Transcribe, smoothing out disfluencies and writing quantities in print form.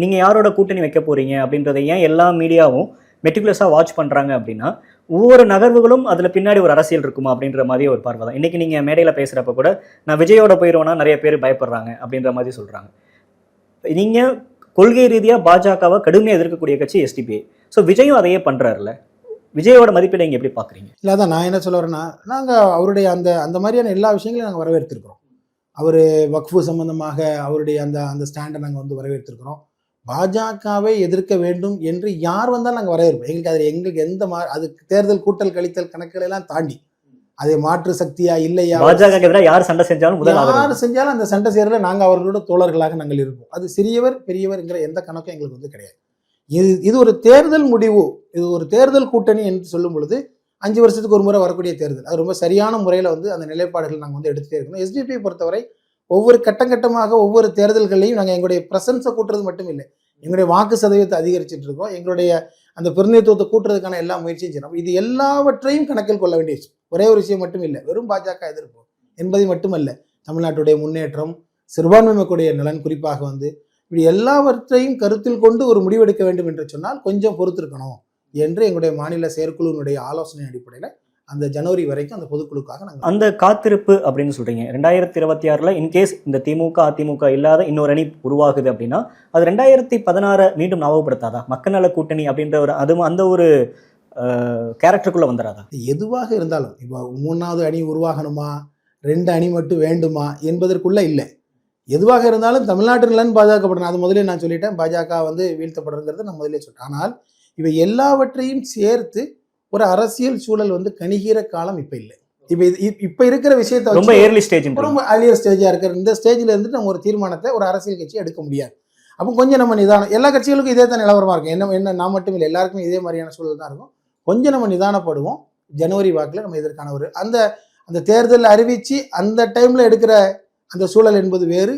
நீங்கள் யாரோட கூட்டணி வைக்க போகிறீங்க அப்படின்றத ஏன் எல்லா மீடியாவும் மெட்டிகுலஸாக வாட்ச் பண்ணுறாங்க அப்படின்னா ஒவ்வொரு நகர்வுகளும் அதில் பின்னாடி ஒரு அரசியல் இருக்குமா அப்படின்ற மாதிரி ஒரு பார்வை தான். இன்றைக்கி நீங்கள் மேடையில் பேசுகிறப்ப கூட நான் விஜயோட போயிடுவேன்னா நிறைய பேர் பயப்படுறாங்க அப்படின்ற மாதிரி சொல்கிறாங்க. நீங்கள் கொள்கை ரீதியாக பாஜகவை கடுமையாக எதிர்க்கக்கூடிய கட்சி எஸ்டிபிஐ. ஸோ விஜயும் அதையே பண்ணுறாருல, விஜயோட மதிப்பீடு நீங்கள் எப்படி பார்க்குறீங்க? இல்லை, அதான் நான் என்ன சொல்ல வரேன்னா, நாங்கள் அவருடைய அந்த மாதிரியான எல்லா விஷயங்களையும் நாங்கள் வரவேற்றிருக்கிறோம். அவர் வக்ஃபு சம்பந்தமாக அவருடைய அந்த ஸ்டாண்டை நாங்கள் வந்து வரவேற்றிருக்கிறோம். பாஜகவை எதிர்க்க வேண்டும் என்று யார் வந்தாலும் நாங்கள் வரவேற்போம். எங்களுக்கு எந்த அதுக்கு தேர்தல் கூட்டல் கழித்தல் கணக்குகளை எல்லாம் தாண்டி அது மாற்று சக்தியா இல்லையா, பாஜக எதிராக யார் சண்டை செஞ்சாலும் யார் செஞ்சாலும் அந்த சண்டை செய்யறதுல நாங்கள் அவர்களோட தோழர்களாக நாங்கள் இருப்போம். அது சிறியவர் பெரியவர்ங்கிற எந்த கணக்கும் எங்களுக்கு வந்து கிடையாது. இது ஒரு தேர்தல் முடிவு, இது ஒரு தேர்தல் கூட்டணி என்று சொல்லும் பொழுது 5 வருஷத்துக்கு ஒரு முறை வரக்கூடிய தேர்தல், அது ரொம்ப சரியான முறையில் வந்து அந்த நிலைப்பாடுகள் நாங்கள் வந்து எடுத்துகிட்டே இருக்கணும். எஸ்டிபிஐ பொறுத்தவரை ஒவ்வொரு கட்டமாக ஒவ்வொரு தேர்தல்களையும் நாங்கள் எங்களுடைய பிரசன்ஸை கூட்டுறது மட்டும் இல்லை, எங்களுடைய வாக்கு சதவீதத்தை அதிகரிச்சுட்டு இருக்கோம், எங்களுடைய அந்த பிரதிநிதித்துவத்தை கூட்டுறதுக்கான எல்லா முயற்சியும் செய்யணும். இது எல்லாவற்றையும் கணக்கில் கொள்ள வேண்டிய விஷயம். ஒரே ஒரு விஷயம் மட்டும் இல்லை, வெறும் பாஜக எதிர்ப்பு என்பது மட்டுமல்ல, தமிழ்நாட்டுடைய முன்னேற்றம், சிறுபான்மை மக்களுடைய நலன், குறிப்பாக வந்து இப்படி எல்லாவற்றையும் கருத்தில் கொண்டு ஒரு முடிவெடுக்க வேண்டும் என்று சொன்னால் கொஞ்சம் பொறுத்திருக்கணும் என்று எங்களுடைய மாநில செயற்குழுவினுடைய ஆலோசனை அடிப்படையில் அந்த ஜனவரி வரைக்கும் அந்த பொதுக்குழுக்காக நாங்கள் அந்த காத்திருப்பு அப்படின்னு சொல்றீங்க. 2026 இன்கேஸ் இந்த திமுக அதிமுக இல்லாத இன்னொரு அணி உருவாகுது அப்படின்னா அது 2016 மீண்டும் ஞாபகப்படுத்தாதா? மக்கள் நல கூட்டணி அப்படின்ற ஒரு அந்த ஒரு கேரக்டருக்குள்ள வந்துடாதா? எதுவாக இருந்தாலும் இப்போ 3வது அணி உருவாகணுமா, 2 அணி மட்டும் வேண்டுமா என்பதற்குள்ள இல்லை. எதுவாக இருந்தாலும் தமிழ்நாட்டு நலன் பாஜகப்படணும். அது முதலே நான் சொல்லிட்டேன், பாஜக வந்து வீழ்த்தப்படுறதுங்கிறத நான் முதலே சொல்லிட்டேன். ஆனால் இவை எல்லாவற்றையும் சேர்த்து ஒரு அரசியல் சூழல் வந்து கணிகிற காலம் இப்போ இல்லை. இப்போ இருக்கிற விஷயத்த ரொம்ப ஏர்லி ஸ்டேஜ், ரொம்ப அர்லியர் ஸ்டேஜாக இருக்கிற இந்த ஸ்டேஜில் இருந்துட்டு நம்ம ஒரு தீர்மானத்தை ஒரு அரசியல் கட்சி எடுக்க முடியாது. அப்போ கொஞ்சம் நம்ம நிதானம், எல்லா கட்சிகளுக்கும் இதே தான் நிலவரமாக இருக்கும். என்ன நான் மட்டும் இல்லை, எல்லாருக்குமே இதே மாதிரியான சூழல் தான் இருக்கும். கொஞ்சம் நம்ம நிதானப்படுவோம். ஜனவரி வாக்கில் நம்ம இதற்கான ஒரு அந்த தேர்தல் அறிவித்து அந்த டைமில் எடுக்கிற அந்த சூழல் என்பது வேறு,